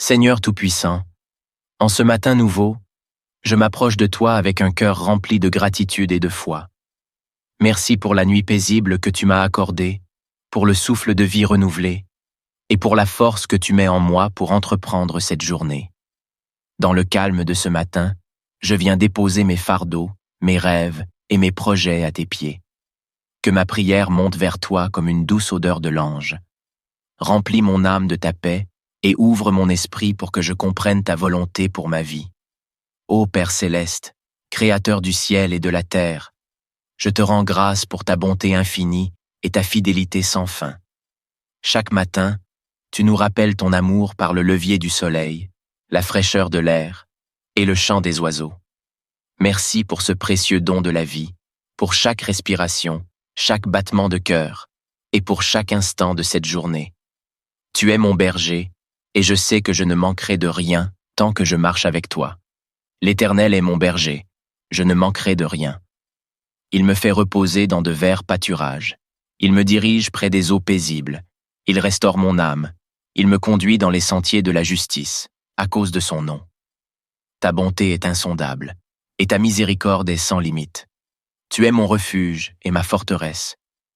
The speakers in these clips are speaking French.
Seigneur Tout-Puissant, en ce matin nouveau, je m'approche de toi avec un cœur rempli de gratitude et de foi. Merci pour la nuit paisible que tu m'as accordée, pour le souffle de vie renouvelé, et pour la force que tu mets en moi pour entreprendre cette journée. Dans le calme de ce matin, je viens déposer mes fardeaux, mes rêves et mes projets à tes pieds. Que ma prière monte vers toi comme une douce odeur de l'ange. Remplis mon âme de ta paix et ouvre mon esprit pour que je comprenne ta volonté pour ma vie. Ô Père céleste, Créateur du ciel et de la terre, je te rends grâce pour ta bonté infinie et ta fidélité sans fin. Chaque matin, tu nous rappelles ton amour par le levier du soleil, la fraîcheur de l'air et le chant des oiseaux. Merci pour ce précieux don de la vie, pour chaque respiration, chaque battement de cœur et pour chaque instant de cette journée. Tu es mon berger, et je sais que je ne manquerai de rien tant que je marche avec toi. L'Éternel est mon berger, je ne manquerai de rien. Il me fait reposer dans de verts pâturages. Il me dirige près des eaux paisibles. Il restaure mon âme. Il me conduit dans les sentiers de la justice, à cause de son nom. Ta bonté est insondable, et ta miséricorde est sans limite. Tu es mon refuge et ma forteresse,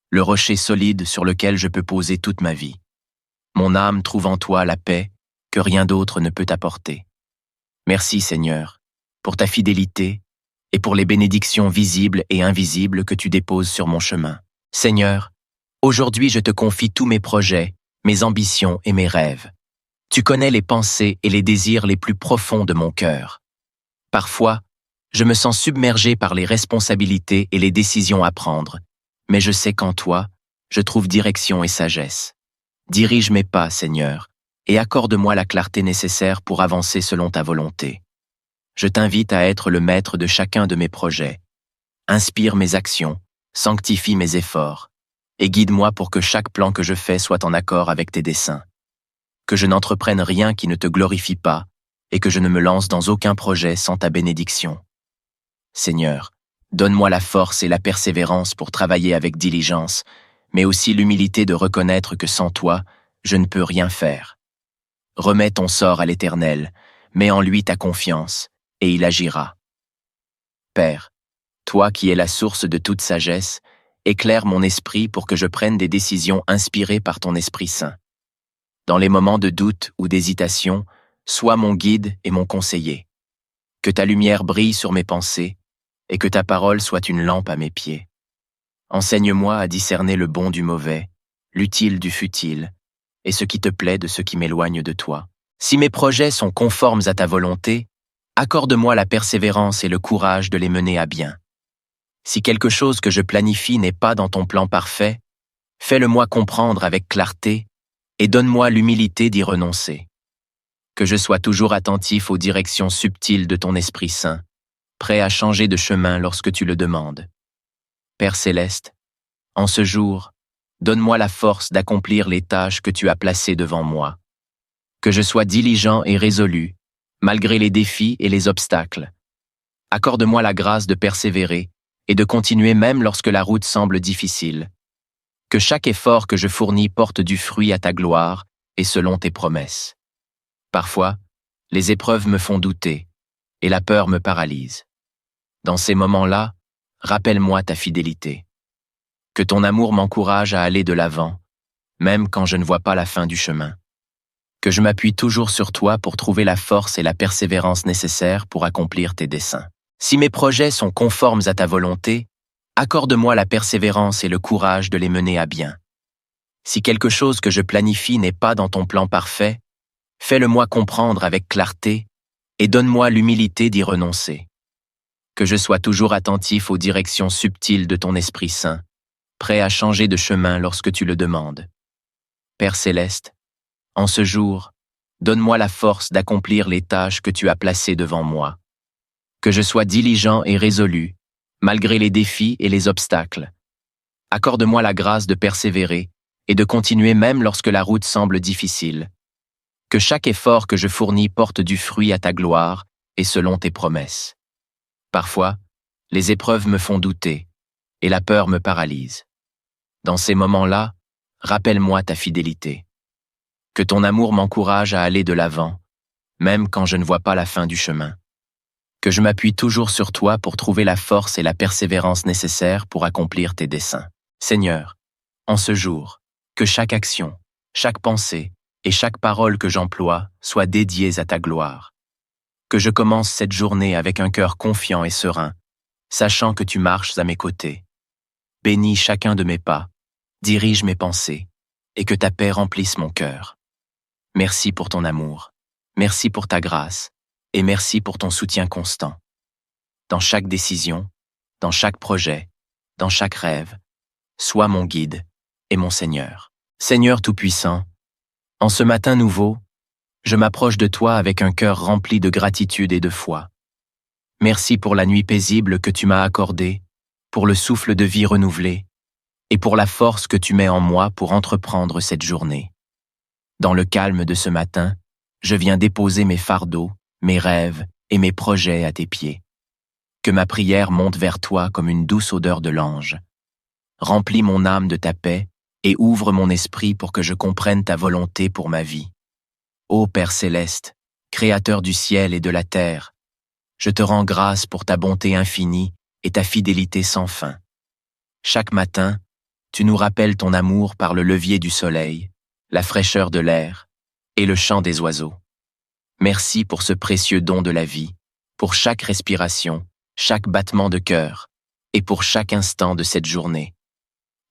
le rocher solide sur lequel je peux poser toute ma vie. Mon âme trouve en toi la paix que rien d'autre ne peut apporter. Merci Seigneur, pour ta fidélité et pour les bénédictions visibles et invisibles que tu déposes sur mon chemin. Seigneur, aujourd'hui je te confie tous mes projets, mes ambitions et mes rêves. Tu connais les pensées et les désirs les plus profonds de mon cœur. Parfois, je me sens submergé par les responsabilités et les décisions à prendre, mais je sais qu'en toi, je trouve direction et sagesse. Dirige mes pas, Seigneur, et accorde-moi la clarté nécessaire pour avancer selon ta volonté. Je t'invite à être le maître de chacun de mes projets. Inspire mes actions, sanctifie mes efforts, et guide-moi pour que chaque plan que je fais soit en accord avec tes desseins. Que je n'entreprenne rien qui ne te glorifie pas, et que je ne me lance dans aucun projet sans ta bénédiction. Seigneur, donne-moi la force et la persévérance pour travailler avec diligence, mais aussi l'humilité de reconnaître que sans toi, je ne peux rien faire. Remets ton sort à l'Éternel, mets en lui ta confiance, et il agira. Père, toi qui es la source de toute sagesse, éclaire mon esprit pour que je prenne des décisions inspirées par ton Esprit Saint. Dans les moments de doute ou d'hésitation, sois mon guide et mon conseiller. Que ta lumière brille sur mes pensées, et que ta parole soit une lampe à mes pieds. Enseigne-moi à discerner le bon du mauvais, l'utile du futile, et ce qui te plaît de ce qui m'éloigne de toi. Si mes projets sont conformes à ta volonté, accorde-moi la persévérance et le courage de les mener à bien. Si quelque chose que je planifie n'est pas dans ton plan parfait, fais-le-moi comprendre avec clarté et donne-moi l'humilité d'y renoncer. Que je sois toujours attentif aux directions subtiles de ton Esprit Saint, prêt à changer de chemin lorsque tu le demandes. Père céleste, en ce jour, donne-moi la force d'accomplir les tâches que tu as placées devant moi. Que je sois diligent et résolu, malgré les défis et les obstacles. Accorde-moi la grâce de persévérer et de continuer même lorsque la route semble difficile. Que chaque effort que je fournis porte du fruit à ta gloire et selon tes promesses. Parfois, les épreuves me font douter et la peur me paralyse. Dans ces moments-là, rappelle-moi ta fidélité. Que ton amour m'encourage à aller de l'avant, même quand je ne vois pas la fin du chemin. Que je m'appuie toujours sur toi pour trouver la force et la persévérance nécessaires pour accomplir tes desseins. Si mes projets sont conformes à ta volonté, accorde-moi la persévérance et le courage de les mener à bien. Si quelque chose que je planifie n'est pas dans ton plan parfait, fais-le-moi comprendre avec clarté et donne-moi l'humilité d'y renoncer. Que je sois toujours attentif aux directions subtiles de ton Esprit Saint, prêt à changer de chemin lorsque tu le demandes. Père céleste, en ce jour, donne-moi la force d'accomplir les tâches que tu as placées devant moi. Que je sois diligent et résolu, malgré les défis et les obstacles. Accorde-moi la grâce de persévérer et de continuer même lorsque la route semble difficile. Que chaque effort que je fournis porte du fruit à ta gloire et selon tes promesses. Parfois, les épreuves me font douter et la peur me paralyse. Dans ces moments-là, rappelle-moi ta fidélité. Que ton amour m'encourage à aller de l'avant, même quand je ne vois pas la fin du chemin. Que je m'appuie toujours sur toi pour trouver la force et la persévérance nécessaires pour accomplir tes desseins. Seigneur, en ce jour, que chaque action, chaque pensée et chaque parole que j'emploie soient dédiées à ta gloire. Que je commence cette journée avec un cœur confiant et serein, sachant que tu marches à mes côtés. Bénis chacun de mes pas, dirige mes pensées, et que ta paix remplisse mon cœur. Merci pour ton amour, merci pour ta grâce, et merci pour ton soutien constant. Dans chaque décision, dans chaque projet, dans chaque rêve, sois mon guide et mon Seigneur. Seigneur Tout-Puissant, en ce matin nouveau, je m'approche de toi avec un cœur rempli de gratitude et de foi. Merci pour la nuit paisible que tu m'as accordée, pour le souffle de vie renouvelé, et pour la force que tu mets en moi pour entreprendre cette journée. Dans le calme de ce matin, je viens déposer mes fardeaux, mes rêves et mes projets à tes pieds. Que ma prière monte vers toi comme une douce odeur de l'ange. Remplis mon âme de ta paix et ouvre mon esprit pour que je comprenne ta volonté pour ma vie. Ô Père céleste, Créateur du ciel et de la terre, je te rends grâce pour ta bonté infinie et ta fidélité sans fin. Chaque matin, tu nous rappelles ton amour par le levier du soleil, la fraîcheur de l'air et le chant des oiseaux. Merci pour ce précieux don de la vie, pour chaque respiration, chaque battement de cœur et pour chaque instant de cette journée.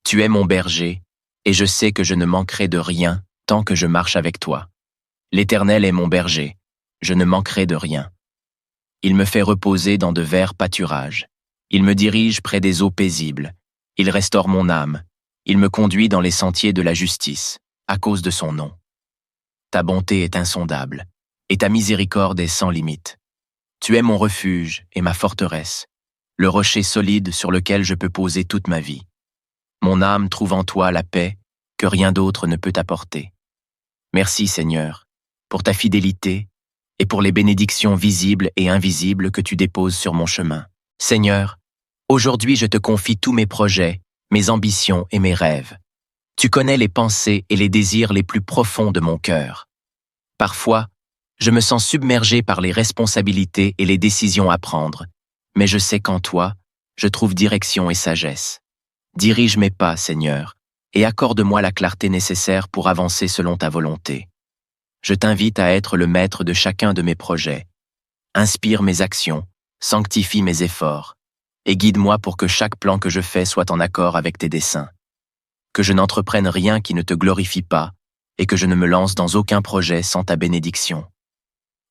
Tu es mon berger, et je sais que je ne manquerai de rien tant que je marche avec toi. L'Éternel est mon berger, je ne manquerai de rien. Il me fait reposer dans de verts pâturages. Il me dirige près des eaux paisibles. Il restaure mon âme. Il me conduit dans les sentiers de la justice, à cause de son nom. Ta bonté est insondable, et ta miséricorde est sans limite. Tu es mon refuge et ma forteresse, le rocher solide sur lequel je peux poser toute ma vie. Mon âme trouve en toi la paix que rien d'autre ne peut apporter. Merci Seigneur, pour ta fidélité et pour les bénédictions visibles et invisibles que tu déposes sur mon chemin. Seigneur, aujourd'hui je te confie tous mes projets, mes ambitions et mes rêves. Tu connais les pensées et les désirs les plus profonds de mon cœur. Parfois, je me sens submergé par les responsabilités et les décisions à prendre, mais je sais qu'en toi, je trouve direction et sagesse. Dirige mes pas, Seigneur, et accorde-moi la clarté nécessaire pour avancer selon ta volonté. Je t'invite à être le maître de chacun de mes projets. Inspire mes actions, sanctifie mes efforts, et guide-moi pour que chaque plan que je fais soit en accord avec tes desseins. Que je n'entreprenne rien qui ne te glorifie pas, et que je ne me lance dans aucun projet sans ta bénédiction.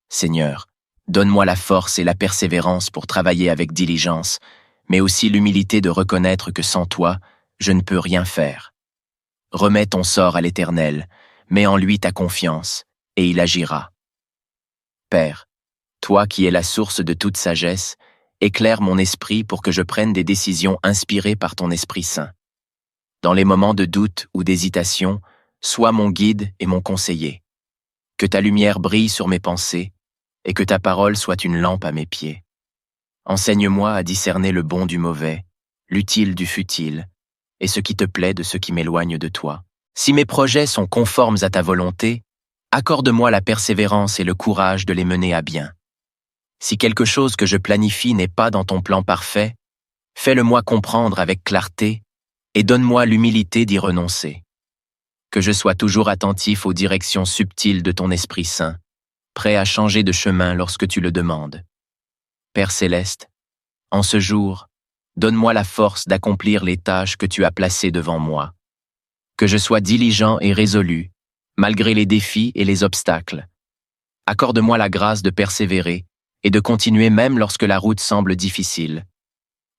Seigneur, donne-moi la force et la persévérance pour travailler avec diligence, mais aussi l'humilité de reconnaître que sans toi, je ne peux rien faire. Remets ton sort à l'Éternel, mets en lui ta confiance, et il agira. Père, toi qui es la source de toute sagesse, éclaire mon esprit pour que je prenne des décisions inspirées par ton Esprit Saint. Dans les moments de doute ou d'hésitation, sois mon guide et mon conseiller. Que ta lumière brille sur mes pensées, et que ta parole soit une lampe à mes pieds. Enseigne-moi à discerner le bon du mauvais, l'utile du futile, et ce qui te plaît de ce qui m'éloigne de toi. Si mes projets sont conformes à ta volonté, accorde-moi la persévérance et le courage de les mener à bien. Si quelque chose que je planifie n'est pas dans ton plan parfait, fais-le-moi comprendre avec clarté et donne-moi l'humilité d'y renoncer. Que je sois toujours attentif aux directions subtiles de ton Esprit Saint, prêt à changer de chemin lorsque tu le demandes. Père céleste, en ce jour, donne-moi la force d'accomplir les tâches que tu as placées devant moi. Que je sois diligent et résolu, malgré les défis et les obstacles. Accorde-moi la grâce de persévérer et de continuer même lorsque la route semble difficile.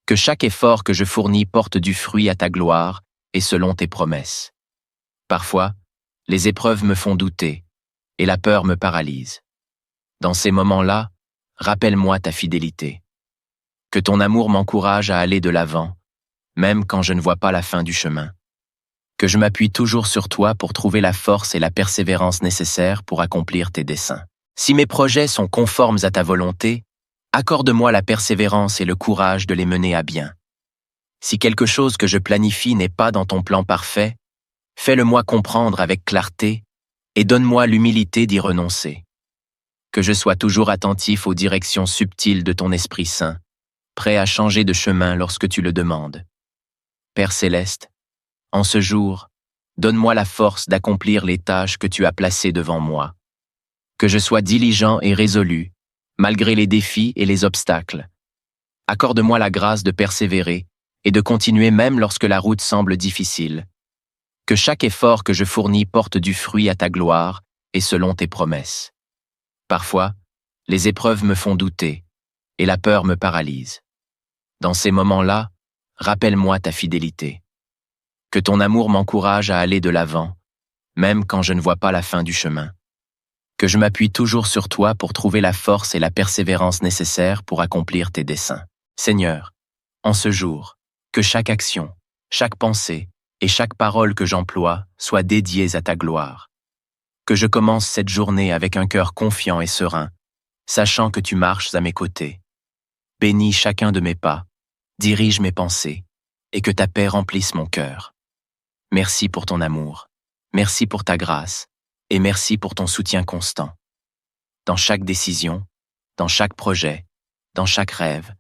Que chaque effort que je fournis porte du fruit à ta gloire et selon tes promesses. Parfois, les épreuves me font douter et la peur me paralyse. Dans ces moments-là, rappelle-moi ta fidélité. Que ton amour m'encourage à aller de l'avant, même quand je ne vois pas la fin du chemin. Que je m'appuie toujours sur toi pour trouver la force et la persévérance nécessaires pour accomplir tes desseins. Si mes projets sont conformes à ta volonté, accorde-moi la persévérance et le courage de les mener à bien. Si quelque chose que je planifie n'est pas dans ton plan parfait, fais-le-moi comprendre avec clarté et donne-moi l'humilité d'y renoncer. que je sois toujours attentif aux directions subtiles de ton Esprit Saint, prêt à changer de chemin lorsque tu le demandes. Père céleste, en ce jour, donne-moi la force d'accomplir les tâches que tu as placées devant moi. Que je sois diligent et résolu, malgré les défis et les obstacles. Accorde-moi la grâce de persévérer et de continuer même lorsque la route semble difficile. Que chaque effort que je fournis porte du fruit à ta gloire et selon tes promesses. Parfois, les épreuves me font douter et la peur me paralyse. Dans ces moments-là, rappelle-moi ta fidélité. Que ton amour m'encourage à aller de l'avant, même quand je ne vois pas la fin du chemin. Que je m'appuie toujours sur toi pour trouver la force et la persévérance nécessaires pour accomplir tes desseins. Seigneur, en ce jour, que chaque action, chaque pensée et chaque parole que j'emploie soient dédiées à ta gloire. Que je commence cette journée avec un cœur confiant et serein, sachant que tu marches à mes côtés. Bénis chacun de mes pas, dirige mes pensées, et que ta paix remplisse mon cœur. Merci pour ton amour, merci pour ta grâce, et merci pour ton soutien constant. Dans chaque décision, dans chaque projet, dans chaque rêve,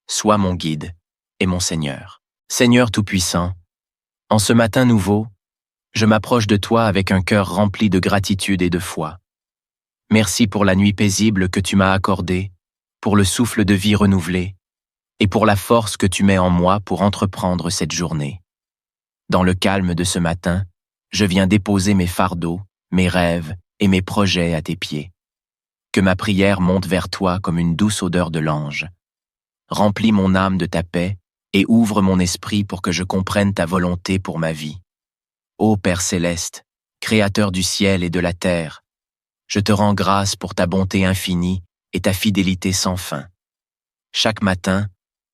sois mon guide et mon Seigneur. Seigneur Tout-Puissant, en ce matin nouveau, je m'approche de toi avec un cœur rempli de gratitude et de foi. Merci pour la nuit paisible que tu m'as accordée, pour le souffle de vie renouvelé, et pour la force que tu mets en moi pour entreprendre cette journée. Dans le calme de ce matin, je viens déposer mes fardeaux, mes rêves et mes projets à tes pieds. Que ma prière monte vers toi comme une douce odeur de l'ange. Remplis mon âme de ta paix et ouvre mon esprit pour que je comprenne ta volonté pour ma vie. Ô Père céleste, Créateur du ciel et de la terre, je te rends grâce pour ta bonté infinie et ta fidélité sans fin. Chaque matin,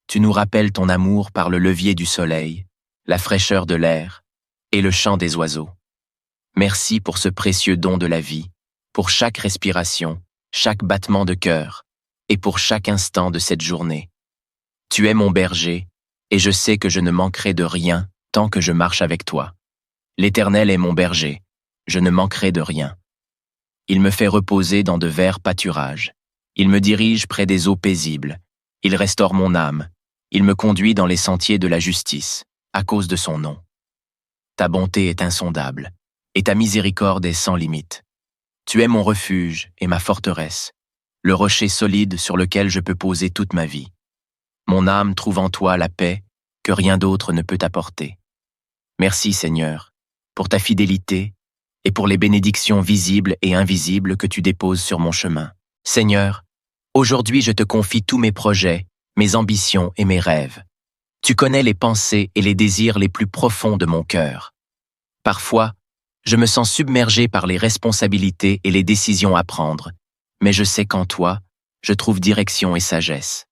tu nous rappelles ton amour par le levier du soleil, la fraîcheur de l'air et le chant des oiseaux. Merci pour ce précieux don de la vie, pour chaque respiration, chaque battement de cœur et pour chaque instant de cette journée. Tu es mon berger et je sais que je ne manquerai de rien tant que je marche avec toi. L'Éternel est mon berger, je ne manquerai de rien. Il me fait reposer dans de verts pâturages. Il me dirige près des eaux paisibles. Il restaure mon âme. Il me conduit dans les sentiers de la justice, à cause de son nom. Ta bonté est insondable, et ta miséricorde est sans limite. Tu es mon refuge et ma forteresse, le rocher solide sur lequel je peux poser toute ma vie. Mon âme trouve en toi la paix que rien d'autre ne peut apporter. Merci Seigneur, pour ta fidélité et pour les bénédictions visibles et invisibles que tu déposes sur mon chemin. Seigneur, aujourd'hui je te confie tous mes projets, mes ambitions et mes rêves. Tu connais les pensées et les désirs les plus profonds de mon cœur. Parfois, je me sens submergé par les responsabilités et les décisions à prendre, mais je sais qu'en toi, je trouve direction et sagesse.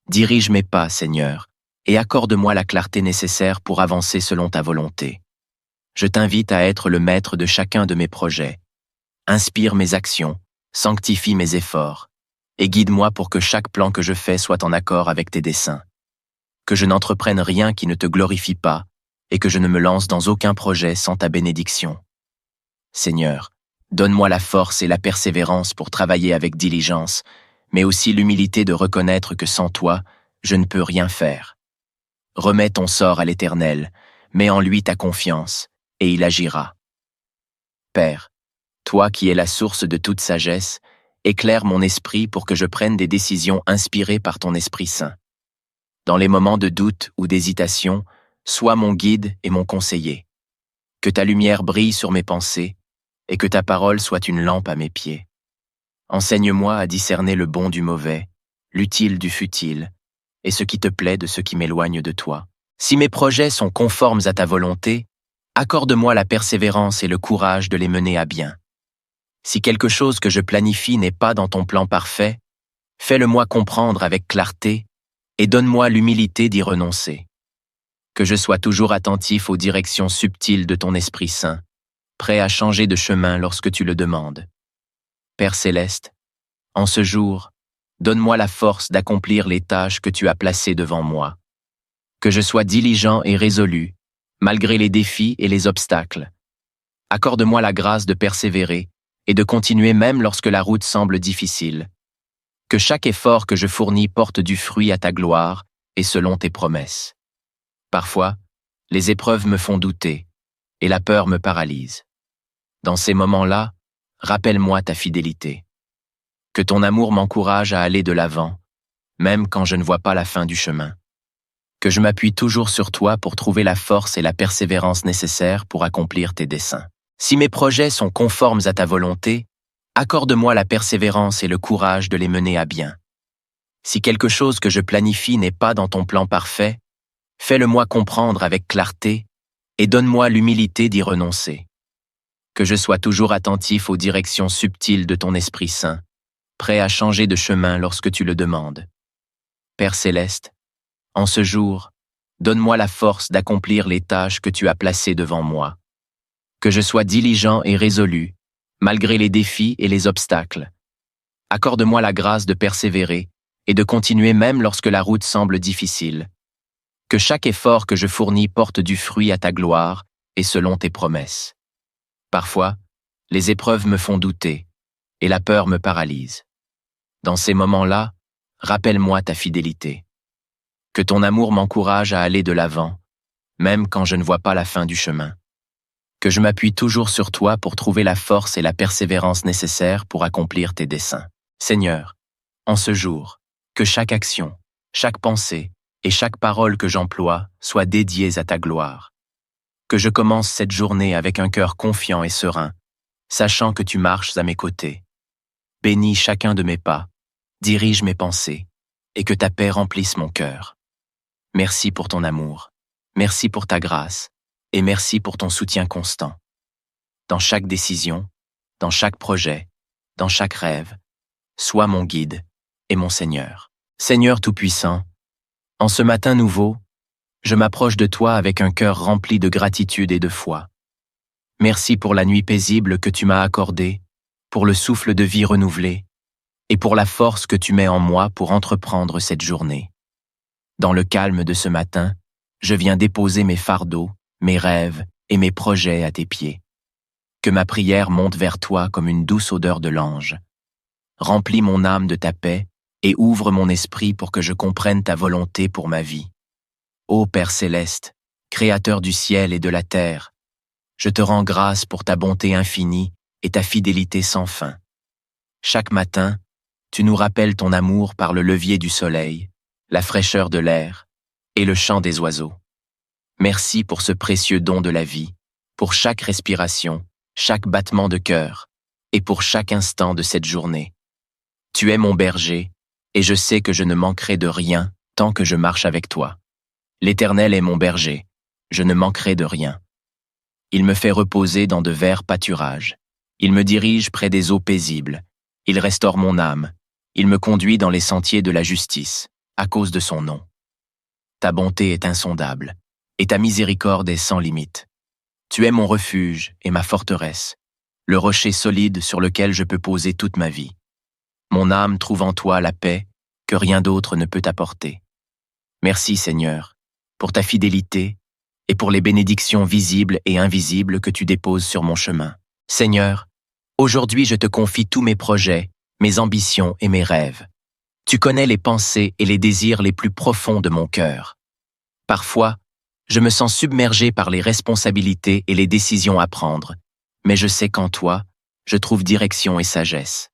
Dirige mes pas, Seigneur, et accorde-moi la clarté nécessaire pour avancer selon ta volonté. Je t'invite à être le maître de chacun de mes projets. Inspire mes actions, sanctifie mes efforts, et guide-moi pour que chaque plan que je fais soit en accord avec tes desseins. Que je n'entreprenne rien qui ne te glorifie pas, et que je ne me lance dans aucun projet sans ta bénédiction. Seigneur, donne-moi la force et la persévérance pour travailler avec diligence, mais aussi l'humilité de reconnaître que sans toi, je ne peux rien faire. Remets ton sort à l'Éternel, mets en lui ta confiance, et il agira. Père, toi qui es la source de toute sagesse, éclaire mon esprit pour que je prenne des décisions inspirées par ton Esprit Saint. Dans les moments de doute ou d'hésitation, sois mon guide et mon conseiller. Que ta lumière brille sur mes pensées et que ta parole soit une lampe à mes pieds. Enseigne-moi à discerner le bon du mauvais, l'utile du futile, et ce qui te plaît de ce qui m'éloigne de toi. Si mes projets sont conformes à ta volonté, accorde-moi la persévérance et le courage de les mener à bien. Si quelque chose que je planifie n'est pas dans ton plan parfait, fais-le-moi comprendre avec clarté et donne-moi l'humilité d'y renoncer. Que je sois toujours attentif aux directions subtiles de ton Esprit Saint, prêt à changer de chemin lorsque tu le demandes. Père céleste, en ce jour, donne-moi la force d'accomplir les tâches que tu as placées devant moi. Que je sois diligent et résolu, malgré les défis et les obstacles. Accorde-moi la grâce de persévérer et de continuer même lorsque la route semble difficile. Que chaque effort que je fournis porte du fruit à ta gloire et selon tes promesses. Parfois, les épreuves me font douter et la peur me paralyse. Dans ces moments-là, rappelle-moi ta fidélité. Que ton amour m'encourage à aller de l'avant, même quand je ne vois pas la fin du chemin. Que je m'appuie toujours sur toi pour trouver la force et la persévérance nécessaires pour accomplir tes desseins. Si mes projets sont conformes à ta volonté, accorde-moi la persévérance et le courage de les mener à bien. Si quelque chose que je planifie n'est pas dans ton plan parfait, fais-le-moi comprendre avec clarté et donne-moi l'humilité d'y renoncer. Que je sois toujours attentif aux directions subtiles de ton Esprit Saint, prêt à changer de chemin lorsque tu le demandes. Père céleste, en ce jour, donne-moi la force d'accomplir les tâches que tu as placées devant moi. Que je sois diligent et résolu, malgré les défis et les obstacles. Accorde-moi la grâce de persévérer et de continuer même lorsque la route semble difficile. Que chaque effort que je fournis porte du fruit à ta gloire et selon tes promesses. Parfois, les épreuves me font douter et la peur me paralyse. Dans ces moments-là, rappelle-moi ta fidélité. Que ton amour m'encourage à aller de l'avant, même quand je ne vois pas la fin du chemin. Que je m'appuie toujours sur toi pour trouver la force et la persévérance nécessaires pour accomplir tes desseins. Seigneur, en ce jour, que chaque action, chaque pensée et chaque parole que j'emploie soient dédiées à ta gloire. Que je commence cette journée avec un cœur confiant et serein, sachant que tu marches à mes côtés. Bénis chacun de mes pas, dirige mes pensées, et que ta paix remplisse mon cœur. Merci pour ton amour, merci pour ta grâce, et merci pour ton soutien constant. Dans chaque décision, dans chaque projet, dans chaque rêve, sois mon guide et mon Seigneur. Seigneur Tout-Puissant, en ce matin nouveau, je m'approche de toi avec un cœur rempli de gratitude et de foi. Merci pour la nuit paisible que tu m'as accordée, pour le souffle de vie renouvelé, et pour la force que tu mets en moi pour entreprendre cette journée. Dans le calme de ce matin, je viens déposer mes fardeaux, mes rêves et mes projets à tes pieds. Que ma prière monte vers toi comme une douce odeur de l'ange. Remplis mon âme de ta paix et ouvre mon esprit pour que je comprenne ta volonté pour ma vie. Ô Père céleste, Créateur du ciel et de la terre, je te rends grâce pour ta bonté infinie et ta fidélité sans fin. Chaque matin, tu nous rappelles ton amour par le levier du soleil, la fraîcheur de l'air et le chant des oiseaux. Merci pour ce précieux don de la vie, pour chaque respiration, chaque battement de cœur, et pour chaque instant de cette journée. Tu es mon berger, et je sais que je ne manquerai de rien tant que je marche avec toi. L'Éternel est mon berger, je ne manquerai de rien. Il me fait reposer dans de verts pâturages. Il me dirige près des eaux paisibles. Il restaure mon âme. Il me conduit dans les sentiers de la justice, à cause de son nom. Ta bonté est insondable, et ta miséricorde est sans limite. Tu es mon refuge et ma forteresse, le rocher solide sur lequel je peux poser toute ma vie. Mon âme trouve en toi la paix que rien d'autre ne peut apporter. Merci Seigneur, pour ta fidélité et pour les bénédictions visibles et invisibles que tu déposes sur mon chemin. Seigneur, aujourd'hui je te confie tous mes projets, mes ambitions et mes rêves. Tu connais les pensées et les désirs les plus profonds de mon cœur. Parfois, je me sens submergé par les responsabilités et les décisions à prendre, mais je sais qu'en toi, je trouve direction et sagesse.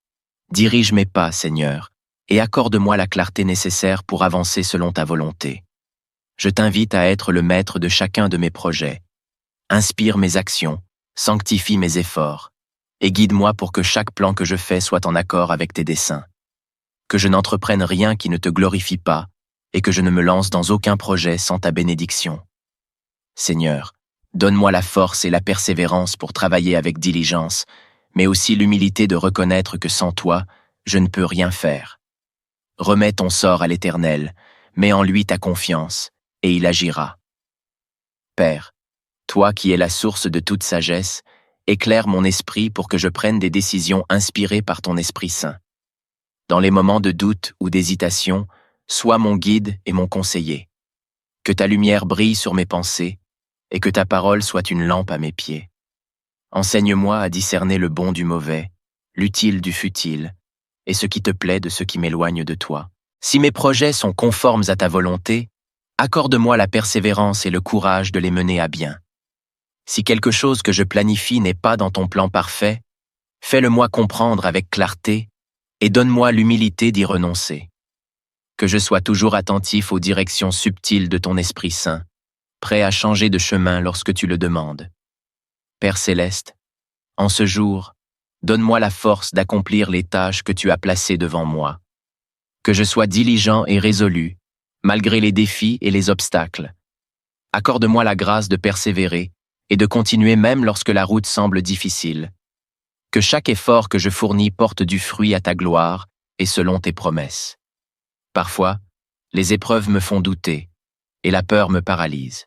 Dirige mes pas, Seigneur, et accorde-moi la clarté nécessaire pour avancer selon ta volonté. Je t'invite à être le maître de chacun de mes projets. Inspire mes actions, sanctifie mes efforts, et guide-moi pour que chaque plan que je fais soit en accord avec tes desseins. Que je n'entreprenne rien qui ne te glorifie pas, et que je ne me lance dans aucun projet sans ta bénédiction. Seigneur, donne-moi la force et la persévérance pour travailler avec diligence, mais aussi l'humilité de reconnaître que sans toi, je ne peux rien faire. Remets ton sort à l'Éternel, mets en lui ta confiance, et il agira. Père, toi qui es la source de toute sagesse, éclaire mon esprit pour que je prenne des décisions inspirées par ton Esprit Saint. Dans les moments de doute ou d'hésitation, sois mon guide et mon conseiller. Que ta lumière brille sur mes pensées, et que ta parole soit une lampe à mes pieds. Enseigne-moi à discerner le bon du mauvais, l'utile du futile, et ce qui te plaît de ce qui m'éloigne de toi. Si mes projets sont conformes à ta volonté, accorde-moi la persévérance et le courage de les mener à bien. Si quelque chose que je planifie n'est pas dans ton plan parfait, fais-le-moi comprendre avec clarté et donne-moi l'humilité d'y renoncer. Que je sois toujours attentif aux directions subtiles de ton Esprit Saint, prêt à changer de chemin lorsque tu le demandes. Père céleste, en ce jour, donne-moi la force d'accomplir les tâches que tu as placées devant moi. Que je sois diligent et résolu, malgré les défis et les obstacles. Accorde-moi la grâce de persévérer et de continuer même lorsque la route semble difficile. Que chaque effort que je fournis porte du fruit à ta gloire et selon tes promesses. Parfois, les épreuves me font douter et la peur me paralyse.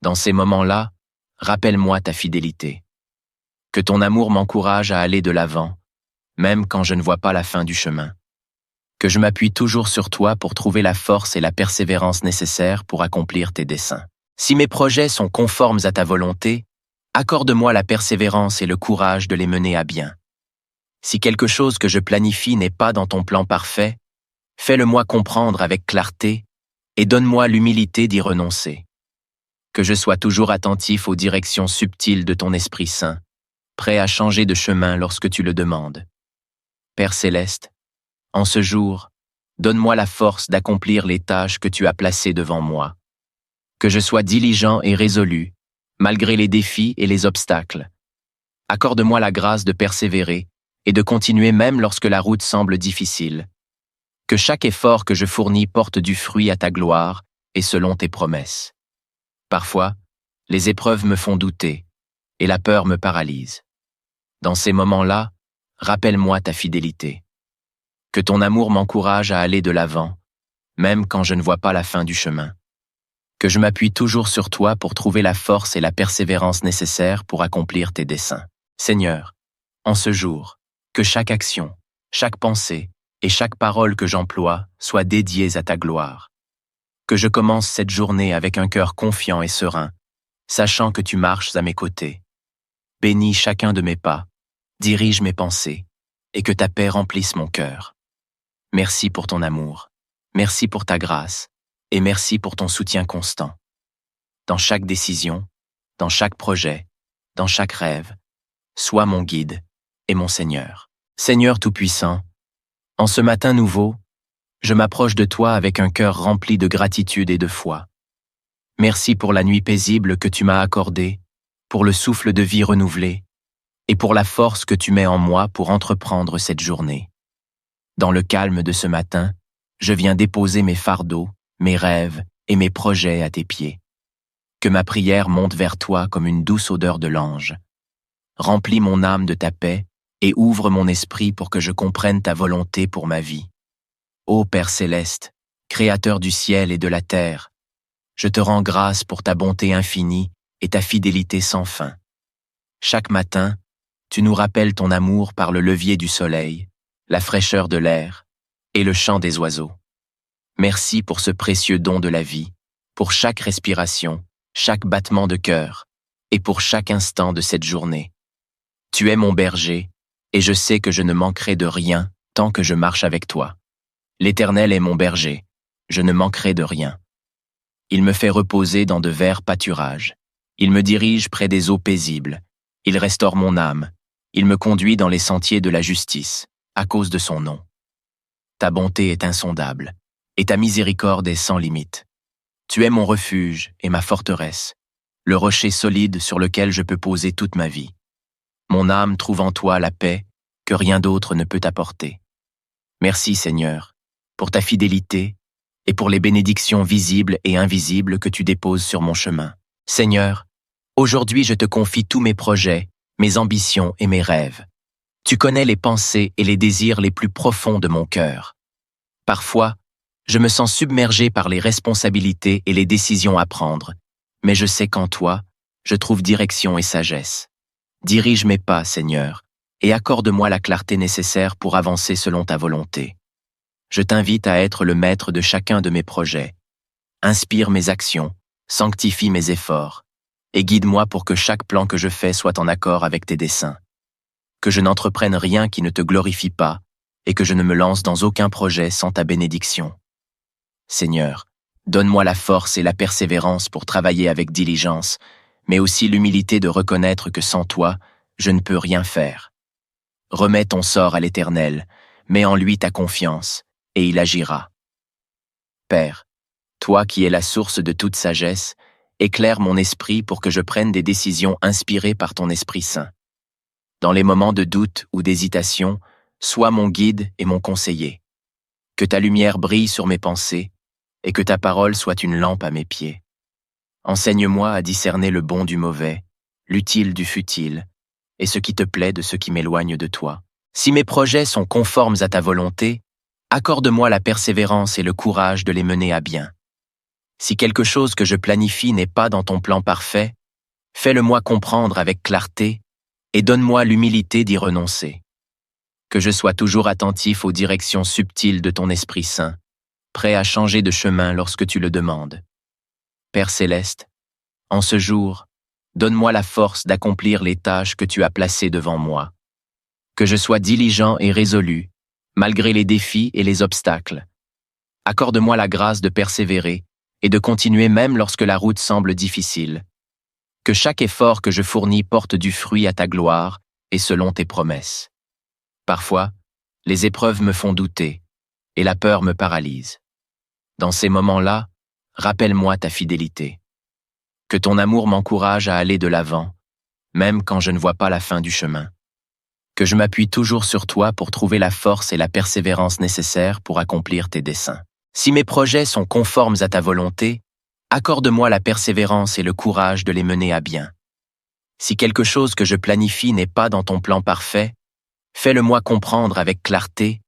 Dans ces moments-là, rappelle-moi ta fidélité. Que ton amour m'encourage à aller de l'avant, même quand je ne vois pas la fin du chemin. Que je m'appuie toujours sur toi pour trouver la force et la persévérance nécessaires pour accomplir tes desseins. Si mes projets sont conformes à ta volonté, accorde-moi la persévérance et le courage de les mener à bien. Si quelque chose que je planifie n'est pas dans ton plan parfait, fais-le-moi comprendre avec clarté et donne-moi l'humilité d'y renoncer. Que je sois toujours attentif aux directions subtiles de ton Esprit Saint, prêt à changer de chemin lorsque tu le demandes. Père céleste, en ce jour, donne-moi la force d'accomplir les tâches que tu as placées devant moi. Que je sois diligent et résolu, malgré les défis et les obstacles. Accorde-moi la grâce de persévérer et de continuer même lorsque la route semble difficile. Que chaque effort que je fournis porte du fruit à ta gloire et selon tes promesses. Parfois, les épreuves me font douter et la peur me paralyse. Dans ces moments-là, rappelle-moi ta fidélité. Que ton amour m'encourage à aller de l'avant, même quand je ne vois pas la fin du chemin. Que je m'appuie toujours sur toi pour trouver la force et la persévérance nécessaires pour accomplir tes desseins. Seigneur, en ce jour, que chaque action, chaque pensée et chaque parole que j'emploie soient dédiées à ta gloire. Que je commence cette journée avec un cœur confiant et serein, sachant que tu marches à mes côtés. Bénis chacun de mes pas, dirige mes pensées, et que ta paix remplisse mon cœur. Merci pour ton amour, merci pour ta grâce, et merci pour ton soutien constant. Dans chaque décision, dans chaque projet, dans chaque rêve, sois mon guide et mon Seigneur. Seigneur Tout-Puissant, en ce matin nouveau, je m'approche de toi avec un cœur rempli de gratitude et de foi. Merci pour la nuit paisible que tu m'as accordée, pour le souffle de vie renouvelé, et pour la force que tu mets en moi pour entreprendre cette journée. Dans le calme de ce matin, je viens déposer mes fardeaux, mes rêves et mes projets à tes pieds. Que ma prière monte vers toi comme une douce odeur de l'ange. Remplis mon âme de ta paix et ouvre mon esprit pour que je comprenne ta volonté pour ma vie. Ô Père céleste, Créateur du ciel et de la terre, je te rends grâce pour ta bonté infinie et ta fidélité sans fin. Chaque matin, tu nous rappelles ton amour par le levier du soleil, la fraîcheur de l'air et le chant des oiseaux. Merci pour ce précieux don de la vie, pour chaque respiration, chaque battement de cœur, et pour chaque instant de cette journée. Tu es mon berger, et je sais que je ne manquerai de rien tant que je marche avec toi. L'Éternel est mon berger, je ne manquerai de rien. Il me fait reposer dans de verts pâturages. Il me dirige près des eaux paisibles. Il restaure mon âme. Il me conduit dans les sentiers de la justice, à cause de son nom. Ta bonté est insondable, et ta miséricorde est sans limite. Tu es mon refuge et ma forteresse, le rocher solide sur lequel je peux poser toute ma vie. Mon âme trouve en toi la paix que rien d'autre ne peut apporter. Merci Seigneur, pour ta fidélité et pour les bénédictions visibles et invisibles que tu déposes sur mon chemin. Seigneur, aujourd'hui je te confie tous mes projets, mes ambitions et mes rêves. Tu connais les pensées et les désirs les plus profonds de mon cœur. Parfois, je me sens submergé par les responsabilités et les décisions à prendre, mais je sais qu'en toi, je trouve direction et sagesse. Dirige mes pas, Seigneur, et accorde-moi la clarté nécessaire pour avancer selon ta volonté. Je t'invite à être le maître de chacun de mes projets. Inspire mes actions, sanctifie mes efforts, et guide-moi pour que chaque plan que je fais soit en accord avec tes desseins. que je n'entreprenne rien qui ne te glorifie pas, et que je ne me lance dans aucun projet sans ta bénédiction. Seigneur, donne-moi la force et la persévérance pour travailler avec diligence, mais aussi l'humilité de reconnaître que sans toi, je ne peux rien faire. Remets ton sort à l'Éternel, mets en lui ta confiance, et il agira. Père, toi qui es la source de toute sagesse, éclaire mon esprit pour que je prenne des décisions inspirées par ton Esprit Saint. Dans les moments de doute ou d'hésitation, sois mon guide et mon conseiller. Que ta lumière brille sur mes pensées, et que ta parole soit une lampe à mes pieds. Enseigne-moi à discerner le bon du mauvais, l'utile du futile, et ce qui te plaît de ce qui m'éloigne de toi. Si mes projets sont conformes à ta volonté, accorde-moi la persévérance et le courage de les mener à bien. Si quelque chose que je planifie n'est pas dans ton plan parfait, fais-le-moi comprendre avec clarté et donne-moi l'humilité d'y renoncer. Que je sois toujours attentif aux directions subtiles de ton Esprit Saint, prêt à changer de chemin lorsque tu le demandes. Père céleste, en ce jour, donne-moi la force d'accomplir les tâches que tu as placées devant moi. Que je sois diligent et résolu, malgré les défis et les obstacles. Accorde-moi la grâce de persévérer et de continuer même lorsque la route semble difficile. Que chaque effort que je fournis porte du fruit à ta gloire et selon tes promesses. Parfois, les épreuves me font douter et la peur me paralyse. Dans ces moments-là, rappelle-moi ta fidélité. Que ton amour m'encourage à aller de l'avant, même quand je ne vois pas la fin du chemin. Que je m'appuie toujours sur toi pour trouver la force et la persévérance nécessaires pour accomplir tes desseins. Si mes projets sont conformes à ta volonté, accorde-moi la persévérance et le courage de les mener à bien. Si quelque chose que je planifie n'est pas dans ton plan parfait, fais-le-moi comprendre avec clarté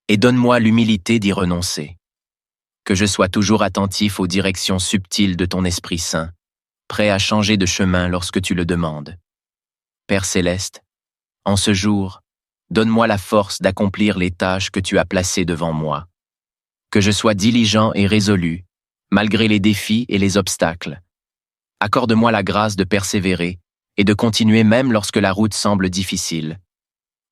et donne-moi l'humilité d'y renoncer. Que je sois toujours attentif aux directions subtiles de ton Esprit Saint, prêt à changer de chemin lorsque tu le demandes. Père céleste, en ce jour, donne-moi la force d'accomplir les tâches que tu as placées devant moi. Que je sois diligent et résolu, malgré les défis et les obstacles. Accorde-moi la grâce de persévérer et de continuer même lorsque la route semble difficile.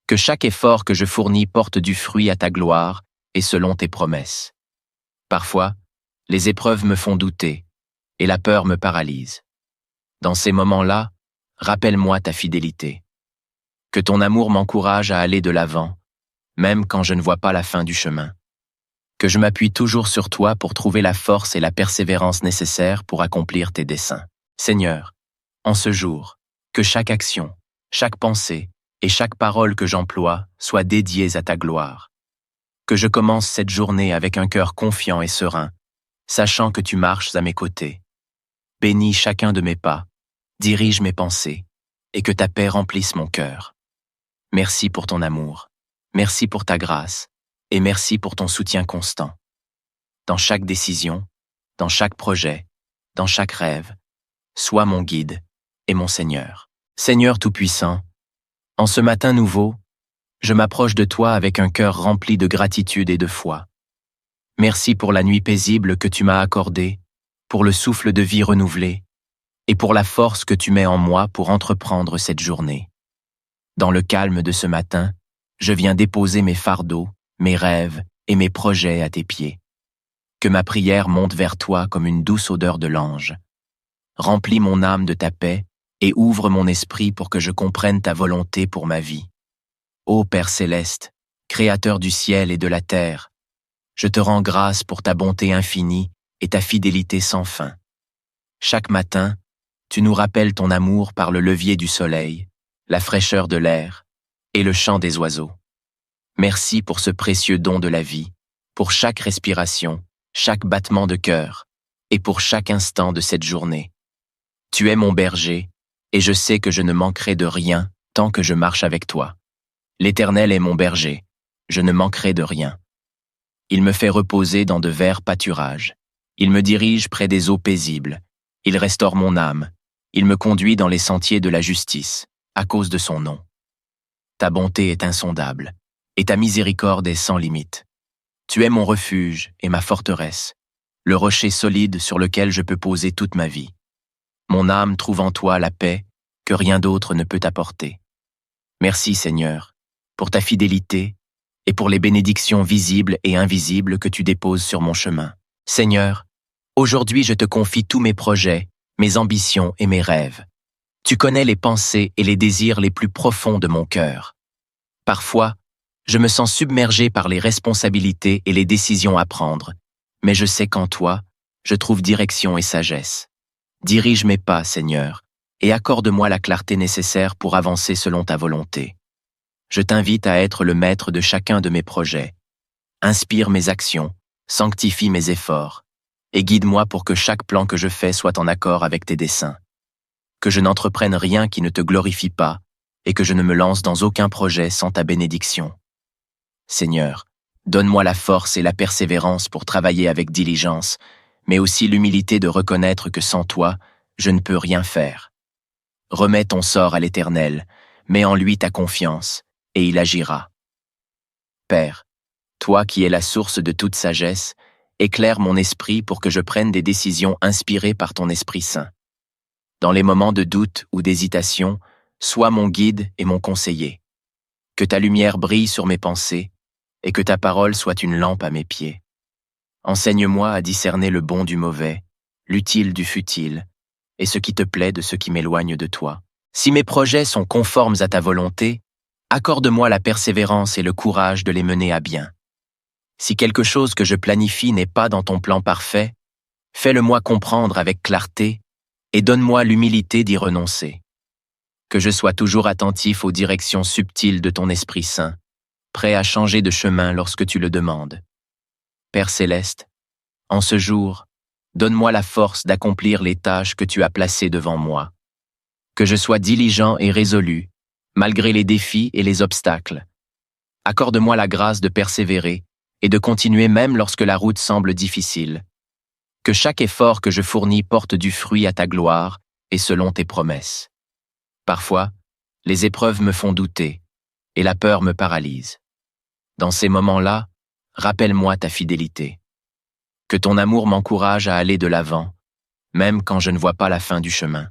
Que chaque effort que je fournis porte du fruit à ta gloire et selon tes promesses. Parfois, les épreuves me font douter et la peur me paralyse. Dans ces moments-là, rappelle-moi ta fidélité. Que ton amour m'encourage à aller de l'avant, même quand je ne vois pas la fin du chemin. Que je m'appuie toujours sur toi pour trouver la force et la persévérance nécessaires pour accomplir tes desseins. Seigneur, en ce jour, que chaque action, chaque pensée et chaque parole que j'emploie soient dédiées à ta gloire. Que je commence cette journée avec un cœur confiant et serein, sachant que tu marches à mes côtés. Bénis chacun de mes pas, dirige mes pensées, et que ta paix remplisse mon cœur. Merci pour ton amour, merci pour ta grâce, et merci pour ton soutien constant. Dans chaque décision, dans chaque projet, dans chaque rêve, sois mon guide et mon Seigneur. Seigneur Tout-Puissant, en ce matin nouveau, je m'approche de toi avec un cœur rempli de gratitude et de foi. Merci pour la nuit paisible que tu m'as accordée, pour le souffle de vie renouvelé, et pour la force que tu mets en moi pour entreprendre cette journée. Dans le calme de ce matin, je viens déposer mes fardeaux, mes rêves et mes projets à tes pieds. Que ma prière monte vers toi comme une douce odeur de l'ange. Remplis mon âme de ta paix et ouvre mon esprit pour que je comprenne ta volonté pour ma vie. Ô Père céleste, Créateur du ciel et de la terre, je te rends grâce pour ta bonté infinie et ta fidélité sans fin. Chaque matin, tu nous rappelles ton amour par le levier du soleil, la fraîcheur de l'air et le chant des oiseaux. Merci pour ce précieux don de la vie, pour chaque respiration, chaque battement de cœur, et pour chaque instant de cette journée. Tu es mon berger, et je sais que je ne manquerai de rien tant que je marche avec toi. L'Éternel est mon berger, je ne manquerai de rien. Il me fait reposer dans de verts pâturages. Il me dirige près des eaux paisibles. Il restaure mon âme. Il me conduit dans les sentiers de la justice, à cause de son nom. Ta bonté est insondable, et ta miséricorde est sans limite. Tu es mon refuge et ma forteresse, le rocher solide sur lequel je peux poser toute ma vie. Mon âme trouve en toi la paix que rien d'autre ne peut apporter. Merci Seigneur, pour ta fidélité et pour les bénédictions visibles et invisibles que tu déposes sur mon chemin. Seigneur, aujourd'hui je te confie tous mes projets, mes ambitions et mes rêves. Tu connais les pensées et les désirs les plus profonds de mon cœur. Parfois, je me sens submergé par les responsabilités et les décisions à prendre, mais je sais qu'en toi, je trouve direction et sagesse. Dirige mes pas, Seigneur, et accorde-moi la clarté nécessaire pour avancer selon ta volonté. Je t'invite à être le maître de chacun de mes projets. Inspire mes actions, sanctifie mes efforts, et guide-moi pour que chaque plan que je fais soit en accord avec tes desseins. Que je n'entreprenne rien qui ne te glorifie pas, et que je ne me lance dans aucun projet sans ta bénédiction. Seigneur, donne-moi la force et la persévérance pour travailler avec diligence, mais aussi l'humilité de reconnaître que sans toi, je ne peux rien faire. Remets ton sort à l'Éternel, mets en lui ta confiance, et il agira. Père, toi qui es la source de toute sagesse, éclaire mon esprit pour que je prenne des décisions inspirées par ton Esprit Saint. Dans les moments de doute ou d'hésitation, sois mon guide et mon conseiller. Que ta lumière brille sur mes pensées, et que ta parole soit une lampe à mes pieds. Enseigne-moi à discerner le bon du mauvais, l'utile du futile, et ce qui te plaît de ce qui m'éloigne de toi. Si mes projets sont conformes à ta volonté, accorde-moi la persévérance et le courage de les mener à bien. Si quelque chose que je planifie n'est pas dans ton plan parfait, fais-le-moi comprendre avec clarté et donne-moi l'humilité d'y renoncer. Que je sois toujours attentif aux directions subtiles de ton Esprit Saint, prêt à changer de chemin lorsque tu le demandes. Père céleste, en ce jour, donne-moi la force d'accomplir les tâches que tu as placées devant moi. Que je sois diligent et résolu, malgré les défis et les obstacles. Accorde-moi la grâce de persévérer et de continuer même lorsque la route semble difficile. Que chaque effort que je fournis porte du fruit à ta gloire et selon tes promesses. Parfois, les épreuves me font douter et la peur me paralyse. Dans ces moments-là, rappelle-moi ta fidélité. Que ton amour m'encourage à aller de l'avant, même quand je ne vois pas la fin du chemin.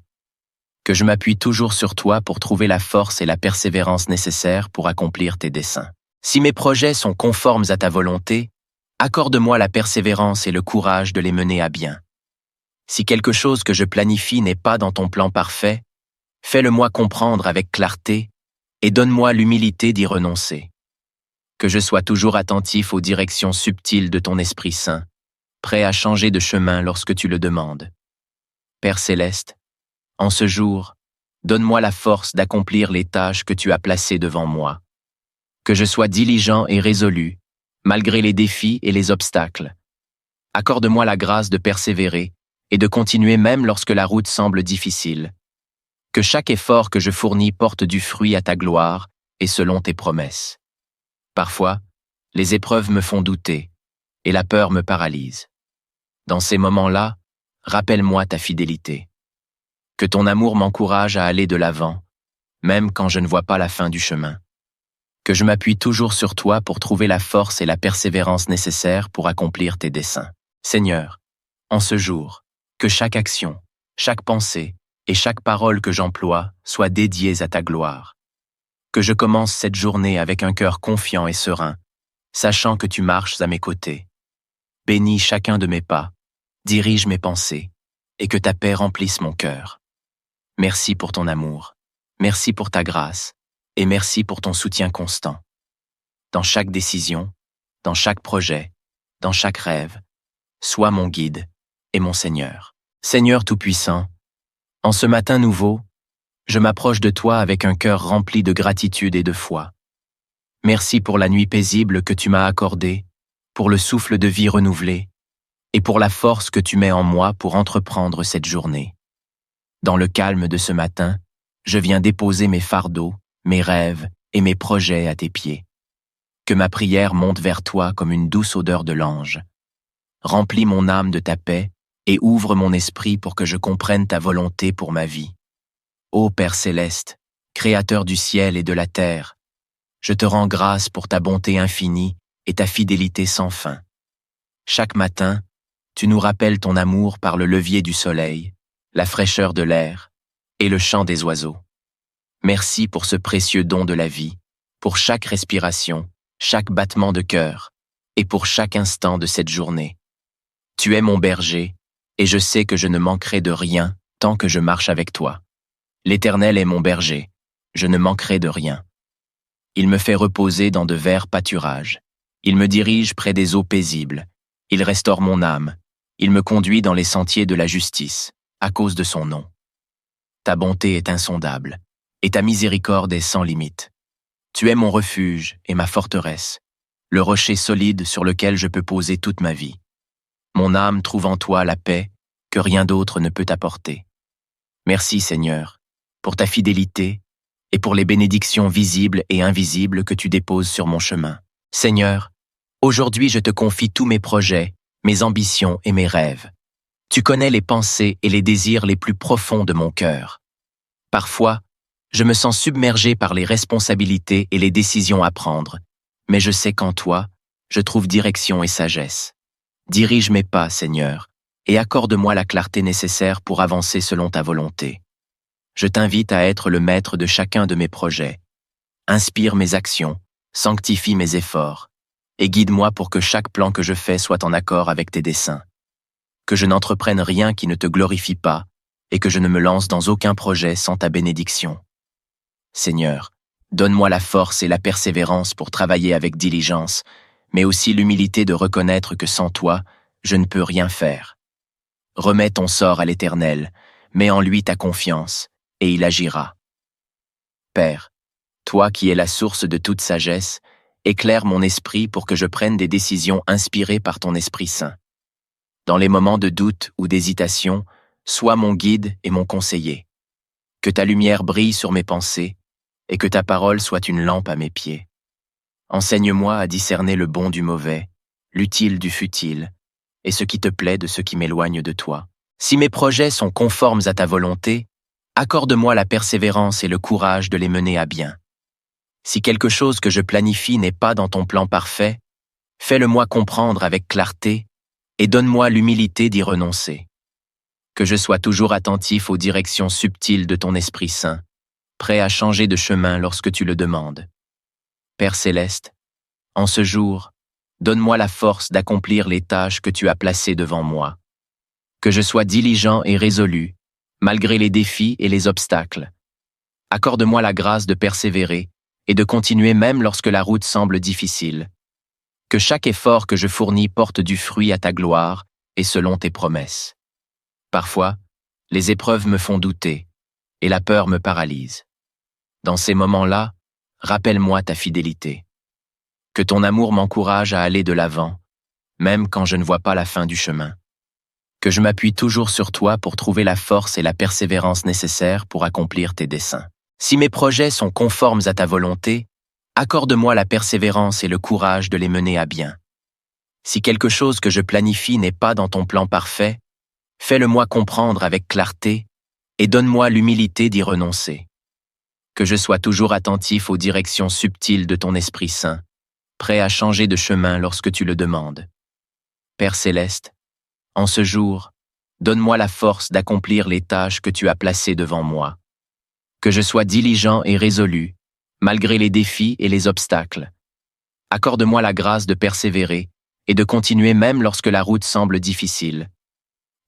Que je m'appuie toujours sur toi pour trouver la force et la persévérance nécessaires pour accomplir tes desseins. Si mes projets sont conformes à ta volonté, accorde-moi la persévérance et le courage de les mener à bien. Si quelque chose que je planifie n'est pas dans ton plan parfait, fais-le-moi comprendre avec clarté et donne-moi l'humilité d'y renoncer. Que je sois toujours attentif aux directions subtiles de ton Esprit Saint, prêt à changer de chemin lorsque tu le demandes. Père céleste, en ce jour, donne-moi la force d'accomplir les tâches que tu as placées devant moi. Que je sois diligent et résolu, malgré les défis et les obstacles. Accorde-moi la grâce de persévérer et de continuer même lorsque la route semble difficile. Que chaque effort que je fournis porte du fruit à ta gloire et selon tes promesses. Parfois, les épreuves me font douter et la peur me paralyse. Dans ces moments-là, rappelle-moi ta fidélité. Que ton amour m'encourage à aller de l'avant, même quand je ne vois pas la fin du chemin. Que je m'appuie toujours sur toi pour trouver la force et la persévérance nécessaires pour accomplir tes desseins. Seigneur, en ce jour, que chaque action, chaque pensée et chaque parole que j'emploie soient dédiées à ta gloire. Que je commence cette journée avec un cœur confiant et serein, sachant que tu marches à mes côtés. Bénis chacun de mes pas, dirige mes pensées, et que ta paix remplisse mon cœur. Merci pour ton amour, merci pour ta grâce, et merci pour ton soutien constant. Dans chaque décision, dans chaque projet, dans chaque rêve, sois mon guide et mon Seigneur. Seigneur Tout-Puissant, en ce matin nouveau, je m'approche de toi avec un cœur rempli de gratitude et de foi. Merci pour la nuit paisible que tu m'as accordée, pour le souffle de vie renouvelé, et pour la force que tu mets en moi pour entreprendre cette journée. Dans le calme de ce matin, je viens déposer mes fardeaux, mes rêves et mes projets à tes pieds. Que ma prière monte vers toi comme une douce odeur de l'ange. Remplis mon âme de ta paix et ouvre mon esprit pour que je comprenne ta volonté pour ma vie. Ô Père céleste, Créateur du ciel et de la terre, je te rends grâce pour ta bonté infinie et ta fidélité sans fin. Chaque matin, tu nous rappelles ton amour par le levier du soleil, la fraîcheur de l'air et le chant des oiseaux. Merci pour ce précieux don de la vie, pour chaque respiration, chaque battement de cœur, et pour chaque instant de cette journée. Tu es mon berger, et je sais que je ne manquerai de rien tant que je marche avec toi. L'Éternel est mon berger, je ne manquerai de rien. Il me fait reposer dans de verts pâturages. Il me dirige près des eaux paisibles. Il restaure mon âme. Il me conduit dans les sentiers de la justice, à cause de son nom. Ta bonté est insondable, et ta miséricorde est sans limite. Tu es mon refuge et ma forteresse, le rocher solide sur lequel je peux poser toute ma vie. Mon âme trouve en toi la paix que rien d'autre ne peut apporter. Merci Seigneur, pour ta fidélité et pour les bénédictions visibles et invisibles que tu déposes sur mon chemin. Seigneur, aujourd'hui je te confie tous mes projets, mes ambitions et mes rêves. Tu connais les pensées et les désirs les plus profonds de mon cœur. Parfois, je me sens submergé par les responsabilités et les décisions à prendre, mais je sais qu'en toi, je trouve direction et sagesse. Dirige mes pas, Seigneur, et accorde-moi la clarté nécessaire pour avancer selon ta volonté. Je t'invite à être le maître de chacun de mes projets. Inspire mes actions, sanctifie mes efforts, et guide-moi pour que chaque plan que je fais soit en accord avec tes desseins. Que je n'entreprenne rien qui ne te glorifie pas, et que je ne me lance dans aucun projet sans ta bénédiction. Seigneur, donne-moi la force et la persévérance pour travailler avec diligence, mais aussi l'humilité de reconnaître que sans toi, je ne peux rien faire. Remets ton sort à l'Éternel, mets en lui ta confiance, et il agira. Père, toi qui es la source de toute sagesse, éclaire mon esprit pour que je prenne des décisions inspirées par ton Esprit Saint. Dans les moments de doute ou d'hésitation, sois mon guide et mon conseiller. Que ta lumière brille sur mes pensées, et que ta parole soit une lampe à mes pieds. Enseigne-moi à discerner le bon du mauvais, l'utile du futile, et ce qui te plaît de ce qui m'éloigne de toi. Si mes projets sont conformes à ta volonté, accorde-moi la persévérance et le courage de les mener à bien. Si quelque chose que je planifie n'est pas dans ton plan parfait, fais-le-moi comprendre avec clarté et donne-moi l'humilité d'y renoncer. Que je sois toujours attentif aux directions subtiles de ton Esprit Saint, prêt à changer de chemin lorsque tu le demandes. Père céleste, en ce jour, donne-moi la force d'accomplir les tâches que tu as placées devant moi. Que je sois diligent et résolu, malgré les défis et les obstacles. Accorde-moi la grâce de persévérer et de continuer même lorsque la route semble difficile. Que chaque effort que je fournis porte du fruit à ta gloire et selon tes promesses. Parfois, les épreuves me font douter et la peur me paralyse. Dans ces moments-là, rappelle-moi ta fidélité. Que ton amour m'encourage à aller de l'avant, même quand je ne vois pas la fin du chemin. Que je m'appuie toujours sur toi pour trouver la force et la persévérance nécessaires pour accomplir tes desseins. Si mes projets sont conformes à ta volonté, accorde-moi la persévérance et le courage de les mener à bien. Si quelque chose que je planifie n'est pas dans ton plan parfait, fais-le-moi comprendre avec clarté et donne-moi l'humilité d'y renoncer. Que je sois toujours attentif aux directions subtiles de ton Esprit Saint, prêt à changer de chemin lorsque tu le demandes. Père céleste, en ce jour, donne-moi la force d'accomplir les tâches que tu as placées devant moi. Que je sois diligent et résolu, malgré les défis et les obstacles. Accorde-moi la grâce de persévérer et de continuer même lorsque la route semble difficile.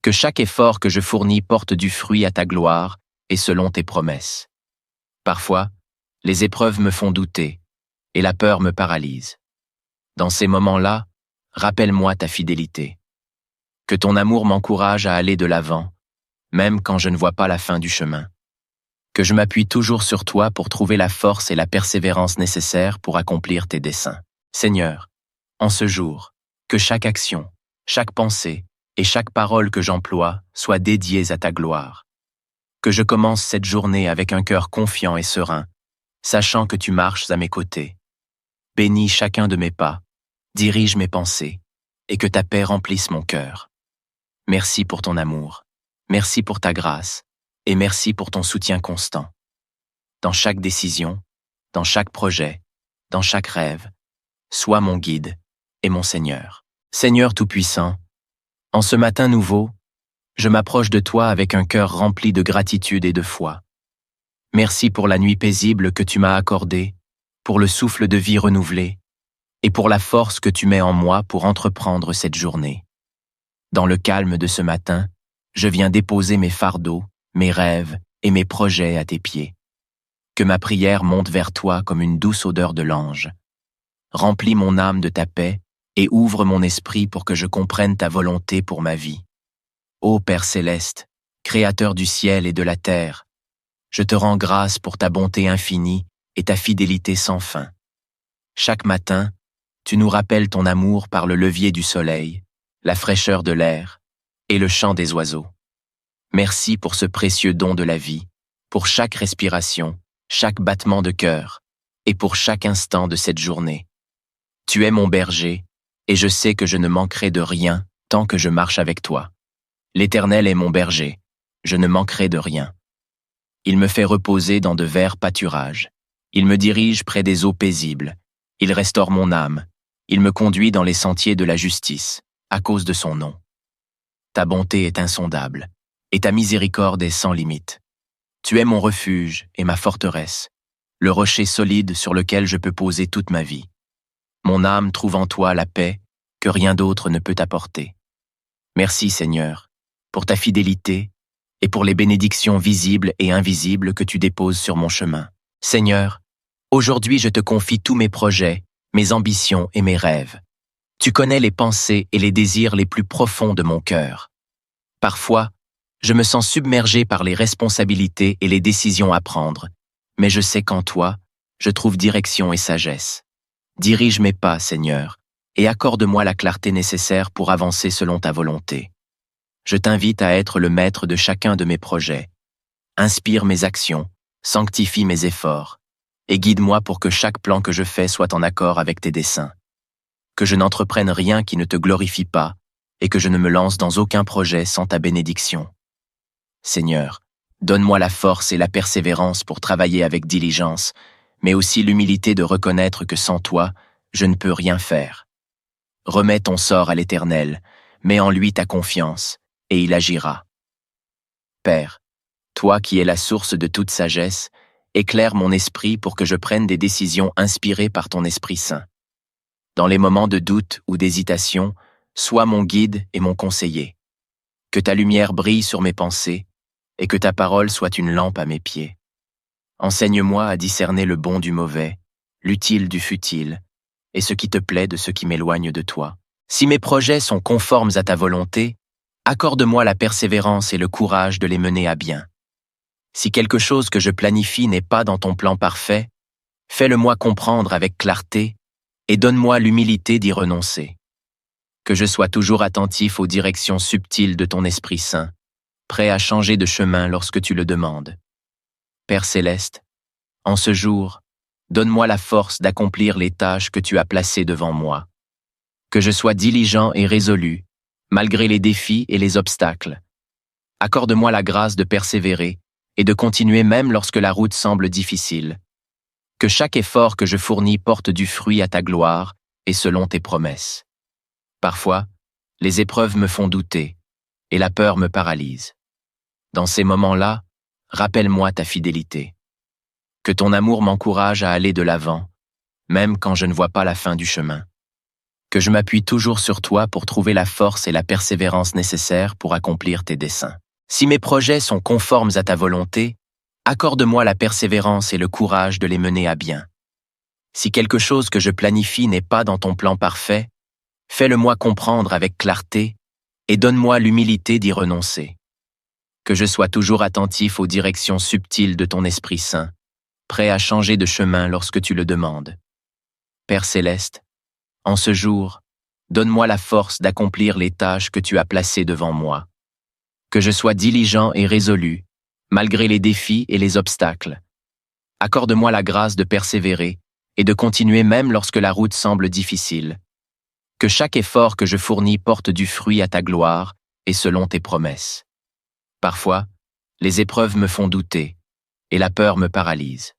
Que chaque effort que je fournis porte du fruit à ta gloire et selon tes promesses. Parfois, les épreuves me font douter et la peur me paralyse. Dans ces moments-là, rappelle-moi ta fidélité. Que ton amour m'encourage à aller de l'avant, même quand je ne vois pas la fin du chemin. Que je m'appuie toujours sur toi pour trouver la force et la persévérance nécessaires pour accomplir tes desseins. Seigneur, en ce jour, que chaque action, chaque pensée et chaque parole que j'emploie soient dédiées à ta gloire. Que je commence cette journée avec un cœur confiant et serein, sachant que tu marches à mes côtés. Bénis chacun de mes pas, dirige mes pensées, et que ta paix remplisse mon cœur. Merci pour ton amour, merci pour ta grâce, et merci pour ton soutien constant. Dans chaque décision, dans chaque projet, dans chaque rêve, sois mon guide et mon Seigneur. Seigneur Tout-Puissant, en ce matin nouveau, je m'approche de toi avec un cœur rempli de gratitude et de foi. Merci pour la nuit paisible que tu m'as accordée, pour le souffle de vie renouvelé, et pour la force que tu mets en moi pour entreprendre cette journée. Dans le calme de ce matin, je viens déposer mes fardeaux, mes rêves et mes projets à tes pieds. Que ma prière monte vers toi comme une douce odeur de l'ange. Remplis mon âme de ta paix et ouvre mon esprit pour que je comprenne ta volonté pour ma vie. Ô Père céleste, Créateur du ciel et de la terre, je te rends grâce pour ta bonté infinie et ta fidélité sans fin. Chaque matin, tu nous rappelles ton amour par le levier du soleil, la fraîcheur de l'air et le chant des oiseaux. Merci pour ce précieux don de la vie, pour chaque respiration, chaque battement de cœur et pour chaque instant de cette journée. Tu es mon berger, et je sais que je ne manquerai de rien tant que je marche avec toi. L'Éternel est mon berger, je ne manquerai de rien. Il me fait reposer dans de verts pâturages. Il me dirige près des eaux paisibles. Il restaure mon âme. Il me conduit dans les sentiers de la justice, à cause de son nom. Ta bonté est insondable, et ta miséricorde est sans limite. Tu es mon refuge et ma forteresse, le rocher solide sur lequel je peux poser toute ma vie. Mon âme trouve en toi la paix que rien d'autre ne peut apporter. Merci Seigneur, pour ta fidélité et pour les bénédictions visibles et invisibles que tu déposes sur mon chemin. Seigneur, aujourd'hui je te confie tous mes projets, mes ambitions et mes rêves. Tu connais les pensées et les désirs les plus profonds de mon cœur. Parfois, je me sens submergé par les responsabilités et les décisions à prendre, mais je sais qu'en toi, je trouve direction et sagesse. Dirige mes pas, Seigneur, et accorde-moi la clarté nécessaire pour avancer selon ta volonté. Je t'invite à être le maître de chacun de mes projets. Inspire mes actions, sanctifie mes efforts, et guide-moi pour que chaque plan que je fais soit en accord avec tes desseins. Que je n'entreprenne rien qui ne te glorifie pas, et que je ne me lance dans aucun projet sans ta bénédiction. Seigneur, donne-moi la force et la persévérance pour travailler avec diligence, mais aussi l'humilité de reconnaître que sans toi, je ne peux rien faire. Remets ton sort à l'Éternel, mets en lui ta confiance, et il agira. Père, toi qui es la source de toute sagesse, éclaire mon esprit pour que je prenne des décisions inspirées par ton Esprit Saint. Dans les moments de doute ou d'hésitation, sois mon guide et mon conseiller. Que ta lumière brille sur mes pensées, et que ta parole soit une lampe à mes pieds. Enseigne-moi à discerner le bon du mauvais, l'utile du futile, et ce qui te plaît de ce qui m'éloigne de toi. Si mes projets sont conformes à ta volonté, accorde-moi la persévérance et le courage de les mener à bien. Si quelque chose que je planifie n'est pas dans ton plan parfait, fais-le-moi comprendre avec clarté et donne-moi l'humilité d'y renoncer. Que je sois toujours attentif aux directions subtiles de ton Esprit Saint, prêt à changer de chemin lorsque tu le demandes. Père céleste, en ce jour, donne-moi la force d'accomplir les tâches que tu as placées devant moi. Que je sois diligent et résolu, malgré les défis et les obstacles. Accorde-moi la grâce de persévérer et de continuer même lorsque la route semble difficile. Que chaque effort que je fournis porte du fruit à ta gloire et selon tes promesses. Parfois, les épreuves me font douter et la peur me paralyse. Dans ces moments-là, rappelle-moi ta fidélité. Que ton amour m'encourage à aller de l'avant, même quand je ne vois pas la fin du chemin. Que je m'appuie toujours sur toi pour trouver la force et la persévérance nécessaires pour accomplir tes desseins. Si mes projets sont conformes à ta volonté, accorde-moi la persévérance et le courage de les mener à bien. Si quelque chose que je planifie n'est pas dans ton plan parfait, fais-le-moi comprendre avec clarté et donne-moi l'humilité d'y renoncer. Que je sois toujours attentif aux directions subtiles de ton Esprit Saint, prêt à changer de chemin lorsque tu le demandes. Père céleste, en ce jour, donne-moi la force d'accomplir les tâches que tu as placées devant moi. Que je sois diligent et résolu, malgré les défis et les obstacles. Accorde-moi la grâce de persévérer et de continuer même lorsque la route semble difficile. Que chaque effort que je fournis porte du fruit à ta gloire et selon tes promesses. Parfois, les épreuves me font douter et la peur me paralyse.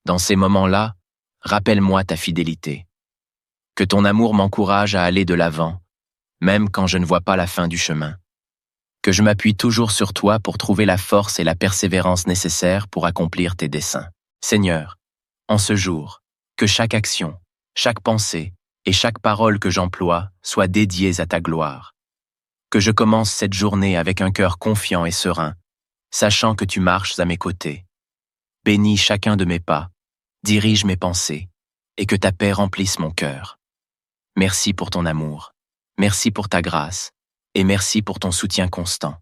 Dans ces moments-là, rappelle-moi ta fidélité. Que ton amour m'encourage à aller de l'avant, même quand je ne vois pas la fin du chemin. que je m'appuie toujours sur toi pour trouver la force et la persévérance nécessaires pour accomplir tes desseins. Seigneur, en ce jour, que chaque action, chaque pensée et chaque parole que j'emploie soient dédiées à ta gloire. Que je commence cette journée avec un cœur confiant et serein, sachant que tu marches à mes côtés. Bénis chacun de mes pas, dirige mes pensées, et que ta paix remplisse mon cœur. Merci pour ton amour, merci pour ta grâce, et merci pour ton soutien constant.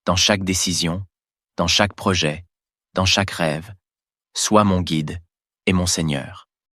Dans chaque décision, dans chaque projet, dans chaque rêve, sois mon guide et mon Seigneur.